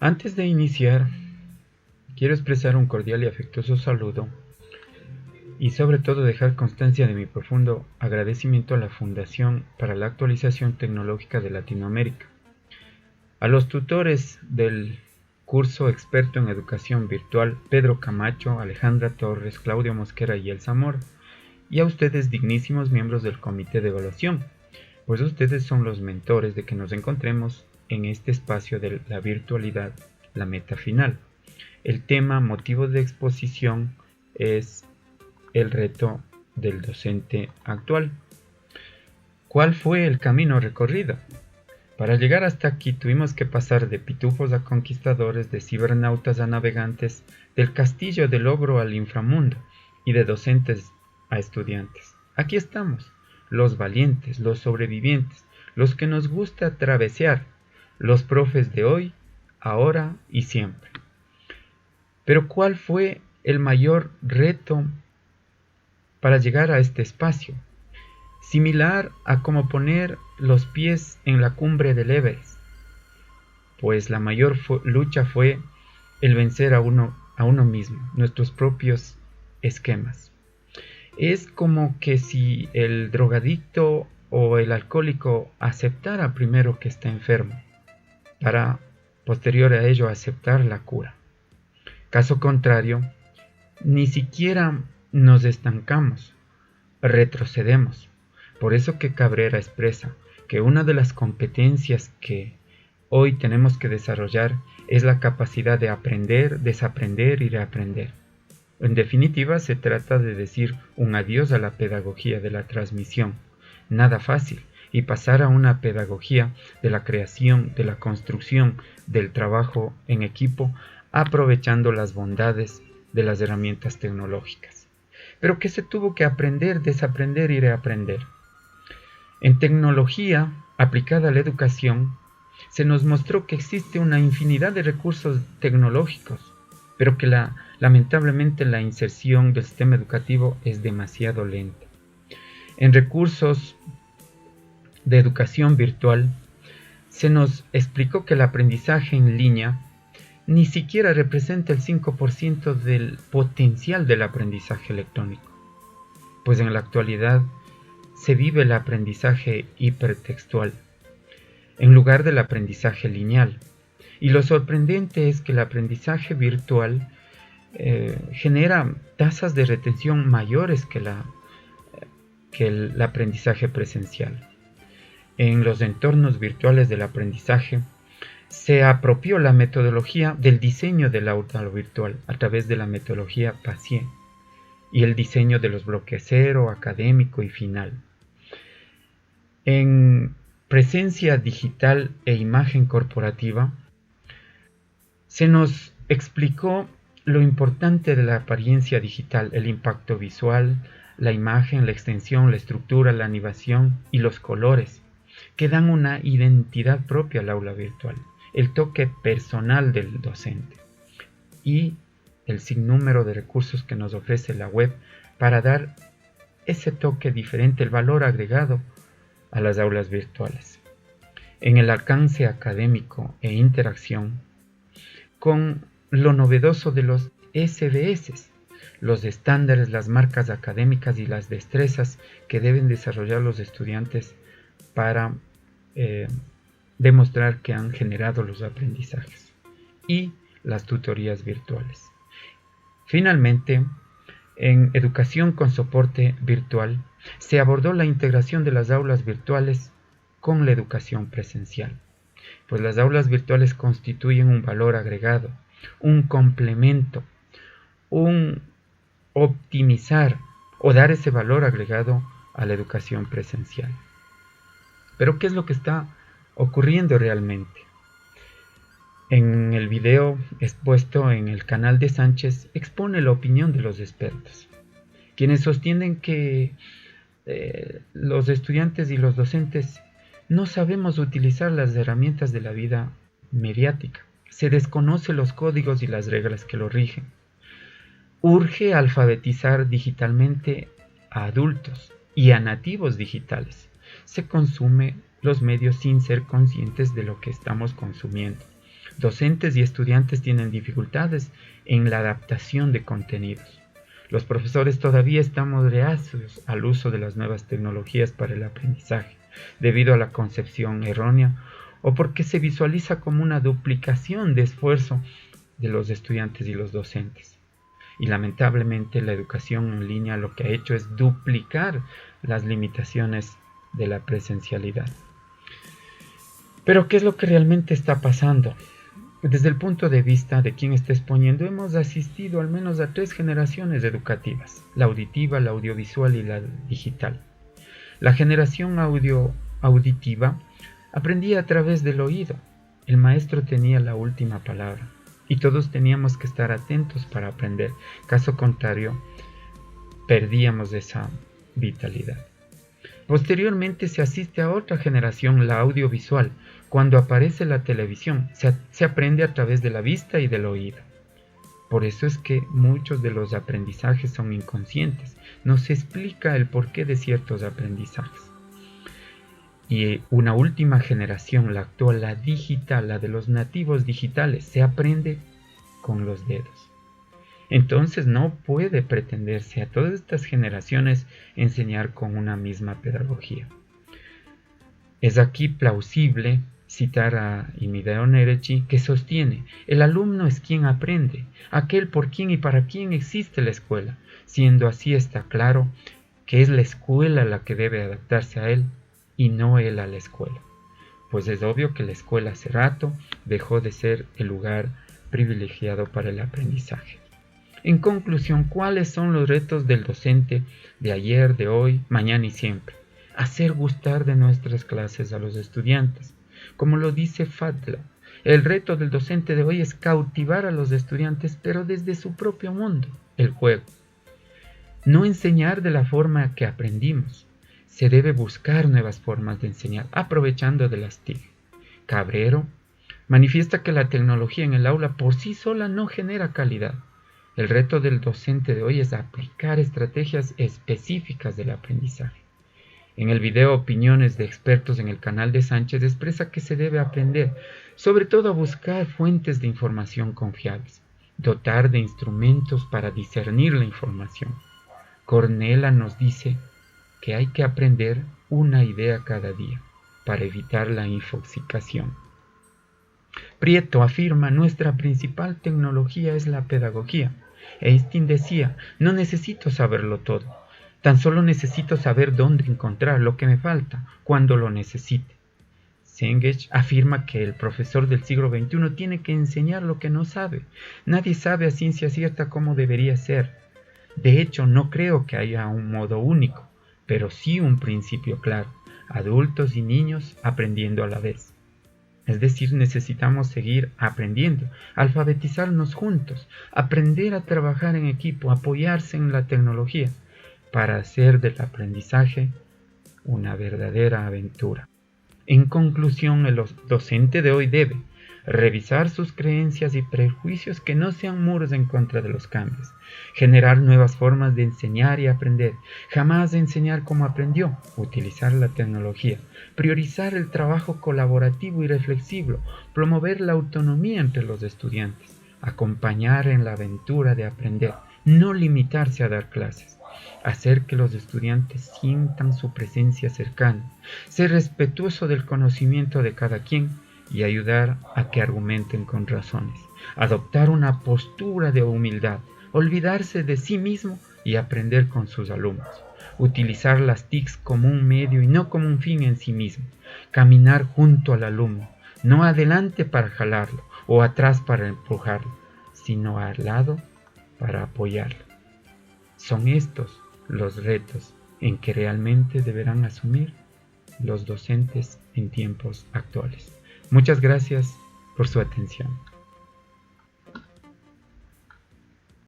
Antes de iniciar, quiero expresar un cordial y afectuoso saludo y sobre todo dejar constancia de mi profundo agradecimiento a la Fundación para la Actualización Tecnológica de Latinoamérica, a los tutores del curso experto en educación virtual Pedro Camacho, Alejandra Torres, Claudio Mosquera y El Zamora, y a ustedes dignísimos miembros del comité de evaluación, pues ustedes son los mentores de que nos encontremos en este espacio de la virtualidad, la meta final. El tema motivo de exposición es el reto del docente actual. ¿Cuál fue el camino recorrido? Para llegar hasta aquí tuvimos que pasar de pitufos a conquistadores, de cibernautas a navegantes, del castillo del ogro al inframundo y de docentes a estudiantes. Aquí estamos, los valientes, los sobrevivientes, los que nos gusta travesear, los profes de hoy, ahora y siempre. Pero ¿cuál fue el mayor reto para llegar a este espacio? Similar a como poner los pies en la cumbre del Everest, pues la mayor lucha fue el vencer a uno mismo, nuestros propios esquemas. Es como que si el drogadicto o el alcohólico aceptara primero que está enfermo, para posterior a ello aceptar la cura. Caso contrario, ni siquiera nos estancamos, retrocedemos. Por eso que Cabrera expresa que una de las competencias que hoy tenemos que desarrollar es la capacidad de aprender, desaprender y reaprender. En definitiva, se trata de decir un adiós a la pedagogía de la transmisión, nada fácil, y pasar a una pedagogía de la creación, de la construcción, del trabajo en equipo, aprovechando las bondades de las herramientas tecnológicas. Pero ¿qué se tuvo que aprender, desaprender y reaprender? En tecnología aplicada a la educación, se nos mostró que existe una infinidad de recursos tecnológicos, pero que lamentablemente la inserción del sistema educativo es demasiado lenta. En recursos de educación virtual, se nos explicó que el aprendizaje en línea ni siquiera representa el 5% del potencial del aprendizaje electrónico, pues en la actualidad se vive el aprendizaje hipertextual en lugar del aprendizaje lineal. Y lo sorprendente es que el aprendizaje virtual genera tasas de retención mayores que el aprendizaje presencial. En los entornos virtuales del aprendizaje se apropió la metodología del diseño del aula virtual a través de la metodología PASIE y el diseño de los bloques cero, académico y final. En presencia digital e imagen corporativa, se nos explicó lo importante de la apariencia digital, el impacto visual, la imagen, la extensión, la estructura, la animación y los colores, que dan una identidad propia al aula virtual, el toque personal del docente y el sinnúmero de recursos que nos ofrece la web para dar ese toque diferente, el valor agregado a las aulas virtuales. En el alcance académico e interacción, con lo novedoso de los SBS, los estándares, las marcas académicas y las destrezas que deben desarrollar los estudiantes para demostrar que han generado los aprendizajes, y las tutorías virtuales. Finalmente, en educación con soporte virtual, se abordó la integración de las aulas virtuales con la educación presencial, pues las aulas virtuales constituyen un valor agregado, un complemento, un optimizar o dar ese valor agregado a la educación presencial. Pero ¿qué es lo que está ocurriendo realmente? En el video expuesto en el canal de Sánchez expone la opinión de los expertos, quienes sostienen que los estudiantes y los docentes no sabemos utilizar las herramientas de la vida mediática. Se desconocen los códigos y las reglas que lo rigen. Urge alfabetizar digitalmente a adultos y a nativos digitales. Se consume los medios sin ser conscientes de lo que estamos consumiendo. Docentes y estudiantes tienen dificultades en la adaptación de contenidos. Los profesores todavía estamos reacios al uso de las nuevas tecnologías para el aprendizaje, debido a la concepción errónea o porque se visualiza como una duplicación de esfuerzo de los estudiantes y los docentes. Y lamentablemente la educación en línea lo que ha hecho es duplicar las limitaciones de la presencialidad. Pero ¿qué es lo que realmente está pasando? Desde el punto de vista de quien está exponiendo, hemos asistido al menos a 3 generaciones educativas: la auditiva, la audiovisual y la digital. La generación auditiva aprendía a través del oído. El maestro tenía la última palabra y todos teníamos que estar atentos para aprender. Caso contrario, perdíamos esa vitalidad. Posteriormente se asiste a otra generación, la audiovisual. Cuando aparece la televisión, se aprende a través de la vista y del oído. Por eso es que muchos de los aprendizajes son inconscientes. No se explica el porqué de ciertos aprendizajes. Y una última generación, la actual, la digital, la de los nativos digitales, se aprende con los dedos. Entonces no puede pretenderse a todas estas generaciones enseñar con una misma pedagogía. Es aquí plausible citar a Hideo Nerechi, que sostiene: el alumno es quien aprende, aquel por quien y para quien existe la escuela. Siendo así, está claro que es la escuela la que debe adaptarse a él y no él a la escuela. Pues es obvio que la escuela hace rato dejó de ser el lugar privilegiado para el aprendizaje. En conclusión, ¿cuáles son los retos del docente de ayer, de hoy, mañana y siempre? Hacer gustar de nuestras clases a los estudiantes. Como lo dice Fadla, el reto del docente de hoy es cautivar a los estudiantes, pero desde su propio mundo, el juego. No enseñar de la forma que aprendimos. Se debe buscar nuevas formas de enseñar, aprovechando de las TIC. Cabrero manifiesta que la tecnología en el aula por sí sola no genera calidad. El reto del docente de hoy es aplicar estrategias específicas del aprendizaje. En el video Opiniones de expertos en el canal de Sánchez expresa que se debe aprender, sobre todo a buscar fuentes de información confiables, dotar de instrumentos para discernir la información. Cornella nos dice que hay que aprender una idea cada día para evitar la infoxicación. Prieto afirma: nuestra principal tecnología es la pedagogía. Einstein decía: no necesito saberlo todo, tan solo necesito saber dónde encontrar lo que me falta cuando lo necesite. Cengage afirma que el profesor del siglo XXI tiene que enseñar lo que no sabe. Nadie sabe a ciencia cierta cómo debería ser. De hecho, no creo que haya un modo único, pero sí un principio claro: adultos y niños aprendiendo a la vez. Es decir, necesitamos seguir aprendiendo, alfabetizarnos juntos, aprender a trabajar en equipo, apoyarse en la tecnología, para hacer del aprendizaje una verdadera aventura. En conclusión, el docente de hoy debe revisar sus creencias y prejuicios que no sean muros en contra de los cambios, generar nuevas formas de enseñar y aprender, jamás enseñar como aprendió, utilizar la tecnología, priorizar el trabajo colaborativo y reflexivo, promover la autonomía entre los estudiantes, acompañar en la aventura de aprender, no limitarse a dar clases, hacer que los estudiantes sientan su presencia cercana, ser respetuoso del conocimiento de cada quien y ayudar a que argumenten con razones, adoptar una postura de humildad, olvidarse de sí mismo y aprender con sus alumnos, utilizar las TICs como un medio y no como un fin en sí mismo, caminar junto al alumno, no adelante para jalarlo o atrás para empujarlo, sino al lado para apoyarlo. Son estos los retos en que realmente deberán asumir los docentes en tiempos actuales. Muchas gracias por su atención.